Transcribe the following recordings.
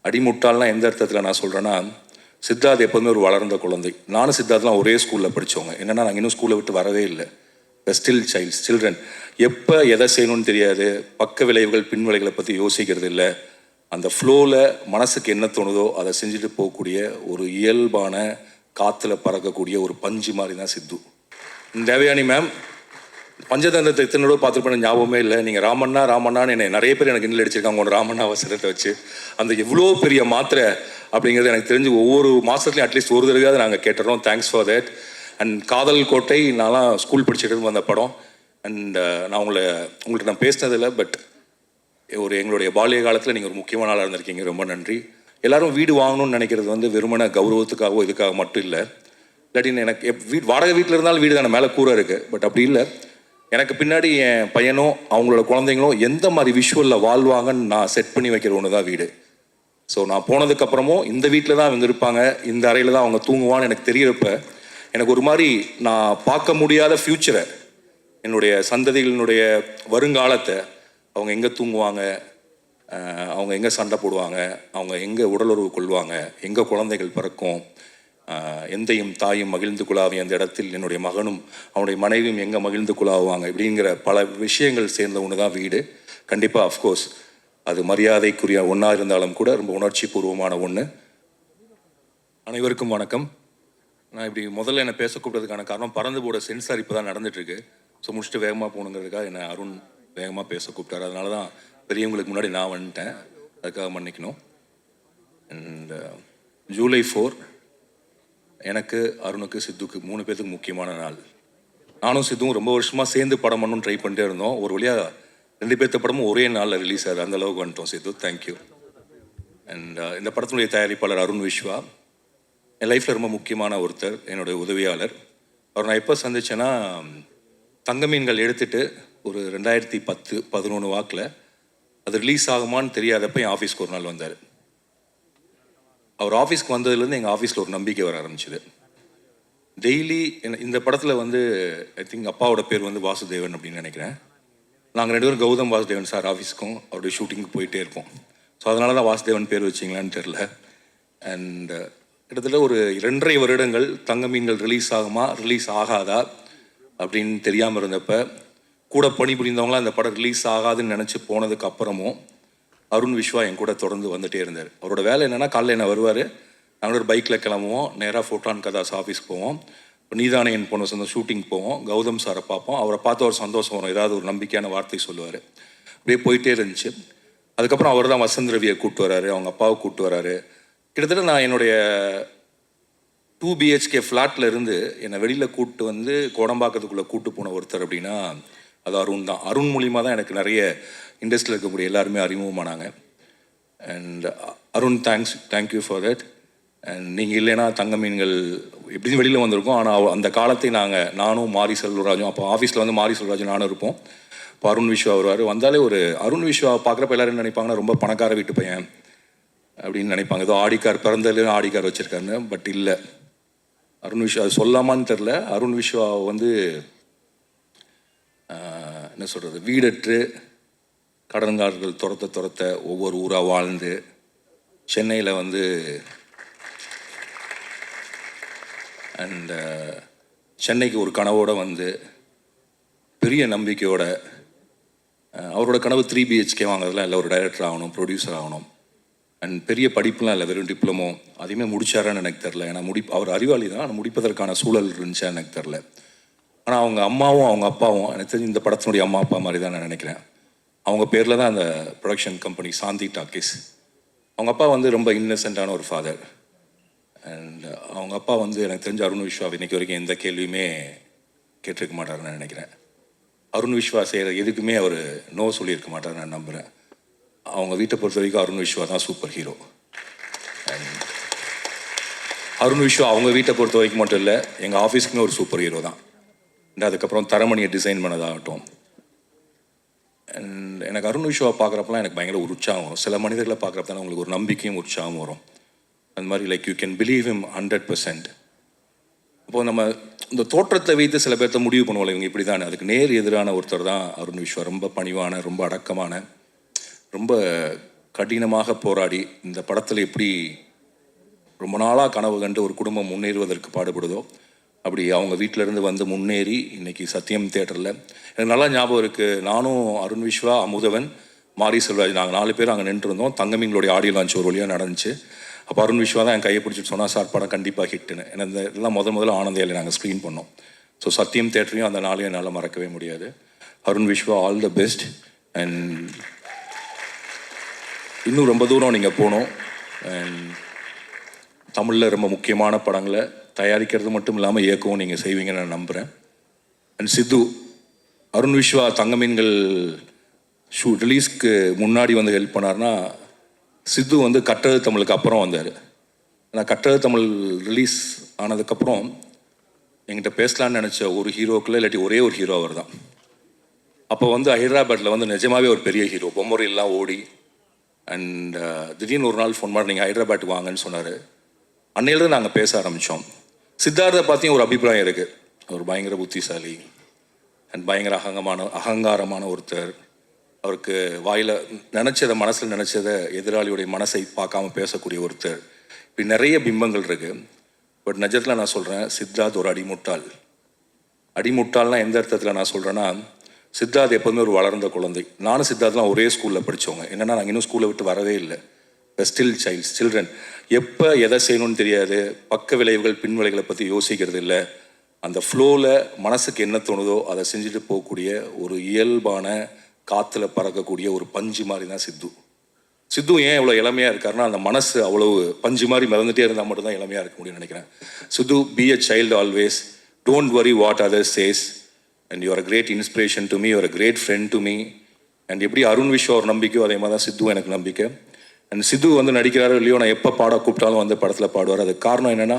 அடிமுட்டாள்லாம் எந்த அர்த்தத்தில் நான் சொல்கிறேன்னா, சித்தார்த் எப்போதுமே ஒரு வளர்ந்த குழந்தை. நானும் சித்தார்த்லாம் ஒரே ஸ்கூலில் படித்தவங்க. என்னென்னா நாங்கள் இன்னும் ஸ்கூலை விட்டு வரவே இல்லை. Still children. எப்போ எதை செய்யணும்னு தெரியாது, பக்க விளைவுகள் பின் விளைவுகளை பற்றி யோசிக்கிறது இல்லை. அந்த ஃப்ளோவில் மனசுக்கு என்ன தோணுதோ அதை செஞ்சுட்டு போகக்கூடிய ஒரு இயல்பான காற்றுல பறக்கக்கூடிய ஒரு பஞ்சு மாதிரி தான் சித்து. தேவயானி மேம் பஞ்சதந்திரத்தை எத்தனோட பார்த்துருப்பேன் ஞாபகமே இல்லை. நீங்கள் ராமண்ணான்னு என்னை நிறைய பேர் எனக்கு இன்னில் அடிச்சிருக்காங்க உங்களோட ராமண்ணா அவசரத்தை வச்சு. அந்த எவ்வளோ பெரிய மாத்திரை அப்படிங்கிறது எனக்கு தெரிஞ்சு ஒவ்வொரு மாதத்துலையும் அட்லீஸ்ட் ஒரு தடவையாவது நாங்கள் கேட்டுறோம். Thanks for that. And Kadhal Kottai நான்லாம் ஸ்கூல் படிச்சுட்டு வந்த படம். அண்ட் நான் உங்கள்கிட்ட நான் பேசினதில்லை, பட் எங்களுடைய பாலிய காலத்தில் நீங்கள் ஒரு முக்கியமான ஆளாக இருந்திருக்கீங்க. ரொம்ப நன்றி. எல்லாரும் வீடு வாங்கணும்னு நினைக்கிறது வந்து வெறுமன கௌரவத்துக்காகவோ இதுக்காக மட்டும் இல்லை. இல்லாட்டின்னு எனக்கு வாடகை வீட்டில் இருந்தாலும் வீடு தானே, மேலே கூரை இருக்குது. பட் அப்படி இல்லை, எனக்கு பின்னாடி என் பையனோ அவங்களோட குழந்தைங்களும் எந்த மாதிரி விஷுவலில் வாழ்வாங்கன்னு நான் செட் பண்ணி வைக்கிற ஒன்று தான் வீடு. ஸோ நான் போனதுக்கப்புறமும் இந்த வீட்டில் தான் அவங்க இருப்பாங்க, இந்த அறையில் தான் அவங்க தூங்குவான்னு எனக்கு தெரியறப்ப எனக்கு ஒரு மாதிரி நான் பார்க்க முடியாத ஃப்யூச்சரை, என்னுடைய சந்ததிகளினுடைய வருங்காலத்தை, அவங்க எங்கே தூங்குவாங்க, அவங்க எங்கே சண்டை போடுவாங்க, அவங்க எங்கே உடலுறவு கொள்வாங்க, எங்கே குழந்தைகள் பிறக்கும், எந்தையும் தாயும் மகிழ்ந்து குழாவும் அந்த இடத்தில் என்னுடைய மகனும் அவனுடைய மனைவியும் எங்கே மகிழ்ந்து குழாவுவாங்க, இப்படிங்கிற பல விஷயங்கள் சேர்ந்த ஒன்று தான் வீடு. கண்டிப்பாக அஃப்கோர்ஸ் அது மரியாதைக்குரிய ஒன்றா இருந்தாலும் கூட ரொம்ப உணர்ச்சி பூர்வமான ஒன்று. அனைவருக்கும் வணக்கம். நான் இப்படி முதல்ல என்னை பேச கூப்பிட்டதுக்கான காரணம், பறந்து போட சென்சார் இப்போ தான் நடந்துட்டுருக்கு. ஸோ முடிச்சுட்டு வேகமாக போகணுங்கிறதுக்காக என்னை அருண் வேகமாக பேச கூப்பிட்டார். அதனால தான் பெரியவங்களுக்கு முன்னாடி நான் வந்துட்டேன், அதுக்காக மன்னிக்கணும். அண்ட் ஜூலை 4 எனக்கு, அருணுக்கு, சித்துக்கு 3 பேருக்கு முக்கியமான நாள். நானும் சித்துவும் ரொம்ப வருஷமாக சேர்ந்து படம் பண்ணணும்னு ட்ரை பண்ணிட்டே இருந்தோம். ஒரு வழியாக 2 பேர்த்த படமும் ஒரே நாளில் ரிலீஸ் ஆகுது. அந்த அளவுக்கு வந்துட்டோம் சித்து. தேங்க்யூ. அண்ட் இந்த படத்தினுடைய தயாரிப்பாளர் அருண் விஸ்வா என் லைஃப்பில் ரொம்ப முக்கியமான ஒருத்தர், என்னுடைய உதவியாளர். அவர் நான் எப்போ சந்தித்தேன்னா, தங்கமீன்கள் எடுத்துகிட்டு ஒரு 2010-11 வாக்கில் அது ரிலீஸ் ஆகுமான்னு தெரியாதப்போ என் ஆஃபீஸ்க்கு ஒரு நாள் வந்தார். அவர் ஆஃபீஸ்க்கு வந்ததுலேருந்து எங்கள் ஆஃபீஸில் ஒரு நம்பிக்கை வர ஆரம்பிச்சிது. டெய்லி இந்த படத்தில் வந்து ஐ திங்க் அப்பாவோட பேர் வந்து வாசுதேவன் அப்படின்னு நினைக்கிறேன். நாங்கள் 2 பேரும் கௌதம் வாசுதேவன் சார் ஆஃபீஸ்க்கும் அவருடைய ஷூட்டிங்க்கு போயிட்டே இருப்போம். ஸோ அதனால தான் வாசுதேவன் பேர் வச்சிங்களான்னு தெரில. அண்ட் கிட்டத்தட்ட ஒரு 2.5 வருடங்கள் தங்கமீன்கள் ரிலீஸ் ஆகுமா ரிலீஸ் ஆகாதா அப்படின்னு தெரியாமல் இருந்தப்போ, கூட பணிபுரிந்தவங்களாம் அந்த படம் ரிலீஸ் ஆகாதுன்னு நினச்சி போனதுக்கு அப்புறமும் அருண் விஸ்வா என் கூட தொடர்ந்து வந்துகிட்டே இருந்தார். அவரோட வேலை என்னென்னா, காலையில் என்ன வருவார், நாங்கள் ஒரு பைக்கில் கிளம்புவோம், நேராக ஃபோட்டான் கதாஸ் ஆஃபீஸ் போவோம், நீதானே என் பொண்ணு சொந்த ஷூட்டிங் போவோம், கௌதம் சாரை பார்ப்போம். அவரை பார்த்து ஒரு சந்தோஷம் வரும், ஏதாவது ஒரு நம்பிக்கையான வார்த்தை சொல்லுவார். அப்படியே போயிட்டே இருந்துச்சு. அதுக்கப்புறம் அவர் தான் வசந்த் ரவியை கூப்பிட்டு வராரு, அவங்க அப்பாவை கூப்பிட்டு வராரு. கிட்டத்தட்ட நான் என்னுடைய 2 BHK ஃப்ளாட்டில் இருந்து என்னை வெளியில் கூப்பிட்டு வந்து கோடம்பாக்கத்துக்குள்ளே கூப்பிட்டு போன ஒருத்தர் அப்படின்னா அது அருண் தான். அருண் மூலிமா தான் எனக்கு நிறைய இண்டஸ்ட்ரியில் இருக்கக்கூடிய எல்லாருமே அறிமுகமானாங்க. And Arun thank you for that. And நீங்கள் இல்லைன்னா தங்கமீன்கள் எப்படியும் வெளியில் வந்திருக்கோம். ஆனால் அந்த காலத்தை நானும் மாரி செல்வராஜும், அப்போ ஆஃபீஸில் வந்து மாரி செல்வராஜும் நானும் இருப்போம். இப்போ அருண் விஸ்வா வருவார். வந்தாலே ஒரு அருண் விஸ்வா பார்க்குறப்ப எல்லோரும் நினைப்பாங்கன்னா ரொம்ப பணக்கார வீட்டு பையன் அப்படின்னு நினைப்பாங்க. ஏதோ ஆடிக்கார் பிறந்ததுலேயும் ஆடிக்கார் வச்சுருக்காருன்னு. பட் இல்லை, அருண் விஸ்வா அது சொல்லாமான்னு தெரில. அருண் விஸ்வா வந்து என்ன சொல்கிறது, வீடற்று கடன்காரர்கள் துரத்த ஒவ்வொரு ஊராக வாழ்ந்து சென்னையில் வந்து அண்ட் சென்னைக்கு ஒரு கனவோடு வந்து பெரிய நம்பிக்கையோட, அவரோட கனவு 3 BHK வாங்குறதுலாம் இல்லை, ஒரு டைரக்டர் ஆகணும், ப்ரொடியூசர் ஆகணும். அண்ட் பெரிய படிப்புலாம் இல்லை, வெறும் டிப்ளமோ. அதையுமே முடிச்சாரான்னு எனக்கு தெரில. ஏன்னா அவர் அறிவாளி தான், ஆனால் முடிப்பதற்கான சூழல் இருந்துச்சா எனக்கு தெரில. ஆனால் அவங்க அம்மாவும் அவங்க அப்பாவும் எனக்கு தெரிஞ்சு இந்த படத்தினுடைய அம்மா அப்பா மாதிரி தான் நான் நினைக்கிறேன். அவங்க பேரில் தான் அந்த ப்ரொடக்ஷன் கம்பெனி சாந்தி டாக்கீஸ். அவங்க அப்பா வந்து ரொம்ப இன்னசென்ட்டான ஒரு ஃபாதர். அண்ட் அவங்க அப்பா வந்து எனக்கு தெரிஞ்ச அருண் விஸ்வா இன்னைக்கு வரைக்கும் எந்த கேள்வியுமே கேட்டிருக்க மாட்டாருன்னு நினைக்கிறேன். அருண் விஸ்வா செய்கிற எதுக்குமே அவர் நோ சொல்லியிருக்க மாட்டார் நான் நம்புகிறேன். அவங்க வீட்டை பொறுத்த வரைக்கும் அருண் விஸ்வா தான் super hero. And Arun Viswa அவங்க வீட்டை பொறுத்த வரைக்கும் மட்டும் இல்லை, எங்கள் ஆஃபீஸ்க்குமே ஒரு சூப்பர் ஹீரோ தான். அண்ட் அதுக்கப்புறம் தரமணியை டிசைன் பண்ணதாகட்டும். அண்ட் எனக்கு அருண் விஸ்வா பார்க்குறப்பெல்லாம் எனக்கு பயங்கர ஒரு உற்சாகம் வரும். சில மனிதர்களை பார்க்குறப்ப தான் உங்களுக்கு ஒரு நம்பிக்கையும் உற்சாகம் வரும். அந்த மாதிரி like you can believe him 100%. அப்போது நம்ம இந்த தோற்றத்தை வைத்து சில பேர்த்த முடிவு பண்ணுவோம், இவங்க இப்படி தானே. அதுக்கு நேர் எதிரான ஒருத்தர் தான் அருண் விஸ்வா. ரொம்ப பணிவான, ரொம்ப அடக்கமான, ரொம்ப கடினமாக போராடி இந்த படத்தில் எப்படி ரொம்ப நாளாக கனவு கண்டு ஒரு குடும்பம் முன்னேறுவதற்கு பாடுபடுதோ அப்படி அவங்க வீட்டிலேருந்து வந்து முன்னேறி இன்றைக்கி சத்யம் தியேட்டரில் எனக்கு நல்லா ஞாபகம் இருக்குது. நானும் அருண் விஸ்வா, அமுதவன், மாரி செல்வராஜ் நாங்கள் 4 பேர் அங்கே நின்றுருந்தோம். தங்கமீன்களுடைய ஆடியோ லான்ச் ஒரு வழியாக நடந்துச்சு. அப்போ அருண் விஸ்வா தான் என் கையை பிடிச்சிட்டு சொன்னால், சார் படம் கண்டிப்பாக ஹிட்டுன்னு. ஏன்னா இந்த இதெல்லாம் முதல்ல ஆனந்தையில் நாங்கள் ஸ்க்ரீன் பண்ணோம். ஸோ சத்யம் தியேட்டரையும் அந்த நாளையும் என்னால் மறக்கவே முடியாது. Arun Viswa, all the best. And இன்னும் ரொம்ப தூரம் நீங்கள் போகணும். அண்ட் தமிழில் ரொம்ப முக்கியமான படங்களை தயாரிக்கிறது மட்டும் இல்லாமல் இயக்கவும் நீங்கள் செய்வீங்கன்னு நான் நம்புகிறேன். அண்ட் சித்து, அருண் விஸ்வா தங்கமீன்கள் ரிலீஸ்க்கு முன்னாடி வந்து ஹெல்ப் பண்ணார்னா, சித்து வந்து கட்டது தமிழுக்கு அப்புறம் வந்தார். ஆனால் கட்டது தமிழ் ரிலீஸ் ஆனதுக்கப்புறம் என்கிட்ட பேசலான்னு நினச்ச ஒரு ஹீரோக்குள்ள இல்லாட்டி ஒரே ஒரு ஹீரோ அவர் தான். அப்போ வந்து ஹைதராபாத்தில் வந்து நிஜமாகவே ஒரு பெரிய ஹீரோ, பொம்மரையெல்லாம் ஓடி. அண்ட் திடீர்னு ஒரு நாள் ஃபோன் பண்ணி நீங்கள் ஹைதராபாத்துக்கு வாங்கன்னு சொன்னார். அன்னையிலேருந்து நாங்கள் பேச ஆரம்பித்தோம். சித்தார்த்தை பார்த்தியும் ஒரு அபிப்பிராயம் இருக்குது. அவர் பயங்கர புத்திசாலி அண்ட் பயங்கர அகங்காரமான ஒருத்தர். அவருக்கு வாயில் நினச்சதை, மனசில் நினச்சதை, எதிராளியுடைய மனசை பார்க்காம பேசக்கூடிய ஒருத்தர். இப்படி நிறைய பிம்பங்கள் இருக்குது. பட் நிஜத்தில் நான் சொல்கிறேன், சித்தார்த் ஒரு அடிமுட்டாள். அடிமுட்டாள்னால் எந்த அர்த்தத்தில் நான் சொல்கிறேன்னா, சித்தார்த் எப்போதுமே ஒரு வளர்ந்த குழந்தை. நானும் சித்தார்த்லாம் ஒரே ஸ்கூலில் படித்தவங்க. என்னென்னா நாங்கள் இன்னும் ஸ்கூலை விட்டு வரவே இல்லை. Still children. எப்போ எதை செய்யணும்னு தெரியாது. பக்க விளைவுகள், பின் விளைவுகளை பற்றி யோசிக்கிறது இல்லை. அந்த ஃப்ளோவில் மனசுக்கு என்ன தோணுதோ அதை செஞ்சுட்டு போகக்கூடிய ஒரு இயல்பான, காற்றுல பறக்கக்கூடிய ஒரு பஞ்சு மாதிரி தான் சித்து. சித்து ஏன் இவ்வளோ இளமையாக இருக்காருன்னா, அந்த மனசு அவ்வளவு பஞ்சு மாதிரி மிதந்துட்டே இருந்தால் மட்டும்தான் இளமையாக இருக்க முடியும்னு நினைக்கிறேன். Sidhu, be a child always. Don't worry what others says. And you are a great inspiration to me. You are a great friend to me. And எப்படி அருண் விஸ்வா ஒரு நம்பிக்கையோ அதே மாதிரி தான் சித்து எனக்கு நம்பிக்கை. அண்ட் சித்து வந்து நடிக்கிறாரோ இல்லையோ, நான் எப்போ பாட கூப்பிட்டாலும் வந்து படத்தில் பாடுவார். அதுக்கு காரணம் என்னென்னா,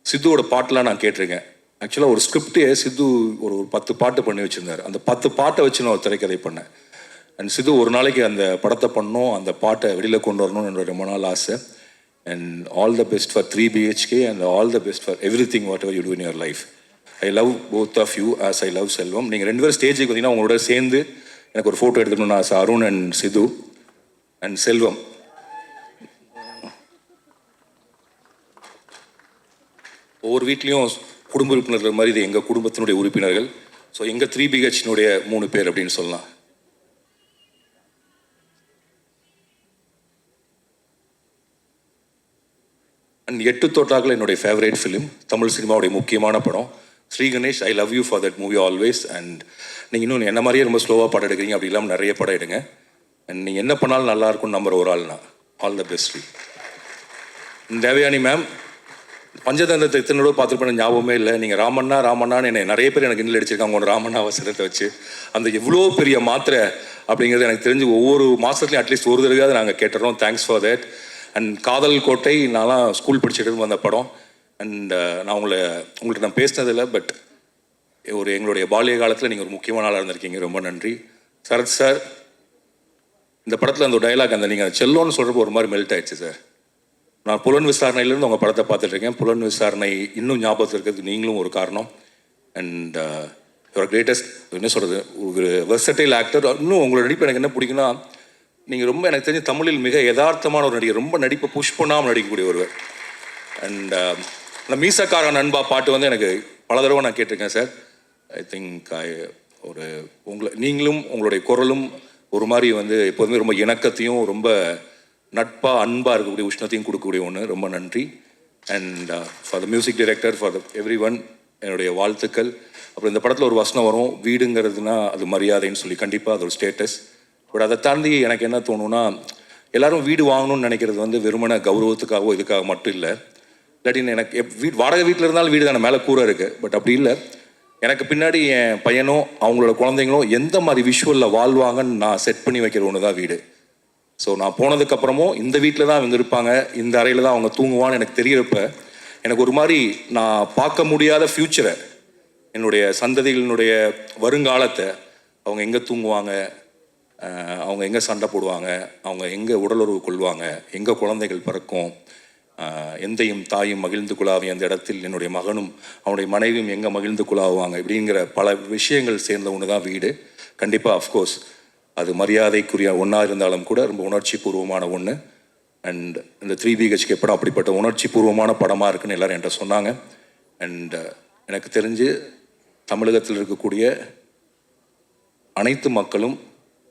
சித்துவோட பாட்டெலாம் நான் கேட்டிருக்கேன். ஆக்சுவலாக ஒரு ஸ்கிரிப்டே சித்து ஒரு 10 பாட்டு பண்ணி வச்சுருந்தார். அந்த 10 பாட்டை வச்சு நான் ஒரு திரைக்கதை பண்ணேன். அண்ட் சித்து ஒரு நாளைக்கு அந்த படத்தை பண்ணணும், அந்த பாட்டை வெளியில் கொண்டு வரணும்னு என்னோட ரொம்ப நாள் ஆசை. And all the best for 3 BHK and all the best for everything whatever you do in your life. I love both of you as I love Selvam. நீங்கள் 2 பேரும் ஸ்டேஜுக்கு வந்தீங்கன்னா உங்களோட சேர்ந்து எனக்கு ஒரு ஃபோட்டோ எடுத்துக்கணும்னு ஆசை. அருண் அண்ட் சித்து அண்ட் செல்வம். ஒவ்வொரு வீட்லேயும் குடும்ப உறுப்பினர்கள் மாதிரி இது எங்கள் குடும்பத்தினுடைய உறுப்பினர்கள். ஸோ எங்கள் 3 BHனுடைய 3 பேர் அப்படின்னு சொல்லலாம். அண்ட் 8 தோட்டாக்கள் என்னுடைய ஃபேவரேட் ஃபிலிம், தமிழ் சினிமாவுடைய முக்கியமான படம். Sri Ganesh, I love you for that movie always. And நீங்கள் இன்னும் என்ன மாதிரியே ரொம்ப ஸ்லோவாக படம் எடுக்கிறீங்க, அப்படி இல்லாமல் நிறைய படம் எடுங்க. அண்ட் நீங்கள் என்ன பண்ணாலும் நல்லா இருக்கும்னு நம்புற ஒரு ஆள்னா. All the best. Devayani ma'am, பஞ்சதந்திரத்தை எத்தனை தடவை பார்த்துருப்பேன் ஞாபகமே இல்லை. நீங்கள் ராமண்ணான்னு என்னை நிறைய பேர் எனக்கு இன்னில் அடிச்சிருக்காங்க உங்களோட ராமண்ணா அவசரத்தை வச்சு. அந்த எவ்வளோ பெரிய மாத்திரை அப்படிங்கிறது எனக்கு தெரிஞ்சு ஒவ்வொரு மாதத்துலையும் அட்லீஸ்ட் ஒரு தடவையாவது நாங்கள் கேட்டுறோம். Thanks for that. And Kadhal Kottai, நான்லாம் ஸ்கூல் படிச்சுட்டு வந்த படம். அண்ட் நான் உங்கள்கிட்ட நான் பேசினதில்லை, பட் எங்களுடைய பால்ய காலத்தில் நீங்கள் ஒரு முக்கியமான ஆளாக இருந்திருக்கீங்க. ரொம்ப நன்றி. சரத் சார், இந்த படத்தில் அந்த டைலாக், அந்த நீங்கள் செல்லோன்னு சொல்கிறப்போ ஒரு மாதிரி மெல்ட் ஆயிடுச்சு சார். நான் புலன் விசாரணையிலேருந்து உங்கள் படத்தை பார்த்துட்ருக்கேன். புலன் விசாரணை இன்னும் ஞாபகத்தில் இருக்கிறதுக்கு நீங்களும் ஒரு காரணம். அண்ட் யுவர் கிரேட்டஸ்ட், என்ன சொல்கிறது, ஒரு வெர்சடைல் ஆக்டர். இன்னும் உங்களோட நடிப்பு எனக்கு என்ன பிடிக்குன்னா, நீங்கள் ரொம்ப எனக்கு தெரிஞ்ச தமிழில் மிக யதார்த்தமான ஒரு நடிகர். ரொம்ப நடிப்பை புஷ் பண்ணாமல் நடிக்கக்கூடிய ஒருவர். அண்ட் அந்த மீசக்கார நண்பா பாட்டு வந்து எனக்கு பல தடவை நான் கேட்டிருக்கேன் சார். ஐ திங்க் நீங்களும் உங்களுடைய குரலும் ஒரு மாதிரி வந்து எப்போதுமே ரொம்ப இணக்கத்தையும் ரொம்ப நட்பாக அன்பாக இருக்கக்கூடிய உஷ்ணத்தையும் கொடுக்கக்கூடிய ஒன்று. ரொம்ப நன்றி. And for the music director, for the every one, என்னுடைய வாழ்த்துக்கள். அப்புறம் இந்த படத்தில் ஒரு வசனம் வரும், வீடுங்கிறதுனா அது மரியாதைன்னு சொல்லி. கண்டிப்பாக அது ஒரு ஸ்டேட்டஸ். பட் அதை தாண்டி எனக்கு என்ன தோணுன்னா, எல்லோரும் வீடு வாங்கணும்னு நினைக்கிறது வந்து வெறுமன கௌரவத்துக்காகவோ இதுக்காக மட்டும் இல்லை. இல்லாட்டின்னு எனக்கு வாடகை வீட்டில் இருந்தாலும் வீடு தானே, மேலே கூரை இருக்குது. பட் அப்படி இல்லை, எனக்கு பின்னாடி என் பையனோ அவங்களோட குழந்தைங்களோ எந்த மாதிரி விஷுவலில் வாழ்வாங்கன்னு நான் செட் பண்ணி வைக்கிற ஒன்று தான் வீடு. ஸோ நான் போனதுக்கப்புறமும் இந்த வீட்டில் தான் அவங்க இருப்பாங்க, இந்த அறையில் தான் அவங்க தூங்குவான்னு எனக்கு தெரிகிறப்ப எனக்கு ஒரு மாதிரி நான் பார்க்க முடியாத ஃப்யூச்சரை, என்னுடைய சந்ததிகளினுடைய வருங்காலத்தை, அவங்க எங்கே தூங்குவாங்க, அவங்க எங்கே சண்டை போடுவாங்க, அவங்க எங்கே உடலுறவு கொள்வாங்க, எங்கே குழந்தைகள் பிறக்கும், எந்தையும் தாயும் மகிழ்ந்து குழாவி அந்த இடத்தில் என்னுடைய மகனும் அவனுடைய மனைவியும் எங்கே மகிழ்ந்து குழாவுவாங்க, இப்படிங்கிற பல விஷயங்கள் சேர்ந்த ஒன்று தான் வீடு. கண்டிப்பாக அஃப்கோர்ஸ் அது மரியாதைக்குரிய ஒன்றா இருந்தாலும் கூட ரொம்ப உணர்ச்சி பூர்வமான ஒன்று. அண்ட் இந்த 3BHK படம் அப்படிப்பட்ட உணர்ச்சி பூர்வமான படமாக இருக்குன்னு எல்லோரும் என்கிட்ட சொன்னாங்க. அண்ட் எனக்கு தெரிஞ்சு தமிழகத்தில் இருக்கக்கூடிய அனைத்து மக்களும்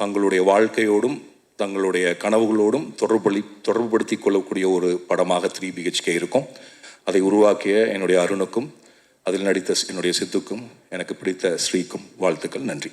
தங்களுடைய வாழ்க்கையோடும் தங்களுடைய கனவுகளோடும் தொடர்புபடுத்தி கொள்ளக்கூடிய ஒரு படமாக 3BHK இருக்கும். அதை உருவாக்கிய என்னுடைய அருணுக்கும் அதில் நடித்த என்னுடைய சித்துக்கும் எனக்கு பிடித்த ஸ்ரீக்கும் வாழ்த்துக்கள். நன்றி.